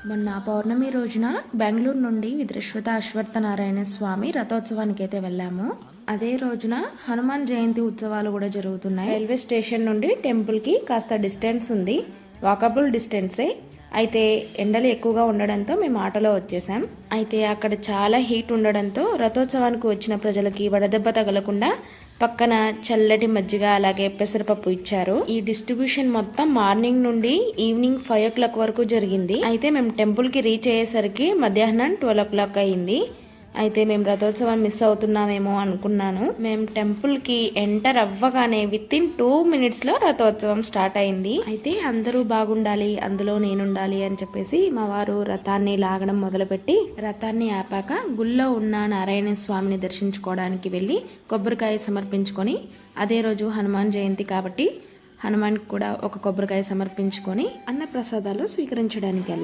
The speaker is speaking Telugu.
మొన్న పౌర్ణమి రోజున బెంగళూరు నుండి విద్రశ్వత అశ్వత్థనారాయణ స్వామి రథోత్సవానికి అయితే వెళ్ళాము. అదే రోజున హనుమాన్ జయంతి ఉత్సవాలు కూడా జరుగుతున్నాయి. రైల్వే స్టేషన్ నుండి టెంపుల్కి కాస్త డిస్టెన్స్ ఉంది, వాకబుల్ డిస్టెన్సే. అయితే ఎండలు ఎక్కువగా ఉండడంతో మేము ఆటోలో వచ్చేసాం. అయితే అక్కడ చాలా హీట్ ఉండడంతో రథోత్సవానికి వచ్చిన ప్రజలకి వడదెబ్బ తగలకుండా పక్కన చల్లటి మజ్జిగ అలాగే పెసరపప్పు ఇచ్చారు. ఈ డిస్ట్రిబ్యూషన్ మొత్తం మార్నింగ్ నుండి ఈవినింగ్ 5 o'clock వరకు జరిగింది. అయితే మేము టెంపుల్ కి రీచ్ అయ్యేసరికి మధ్యాహ్నం 12 o'clock అయింది. అయితే మేము రథోత్సవం మిస్ అవుతున్నామేమో అనుకున్నాను. మేము టెంపుల్ కి ఎంటర్ అవ్వగానే విత్-ఇన్ 2 minutes లో రథోత్సవం స్టార్ట్ అయింది. అయితే అందరూ బాగుండాలి, అందులో నేనుండాలి అని చెప్పేసి మా వారు రథాన్ని లాగడం మొదలుపెట్టి రథాన్ని ఆపాక గుళ్ళో ఉన్న నారాయణ స్వామిని దర్శించుకోవడానికి వెళ్ళి కొబ్బరికాయ సమర్పించుకొని, అదే రోజు హనుమాన్ జయంతి కాబట్టి హనుమాన్ కూడా ఒక కొబ్బరికాయ సమర్పించుకొని అన్న ప్రసాదాలు స్వీకరించడానికి వెళ్ళాం.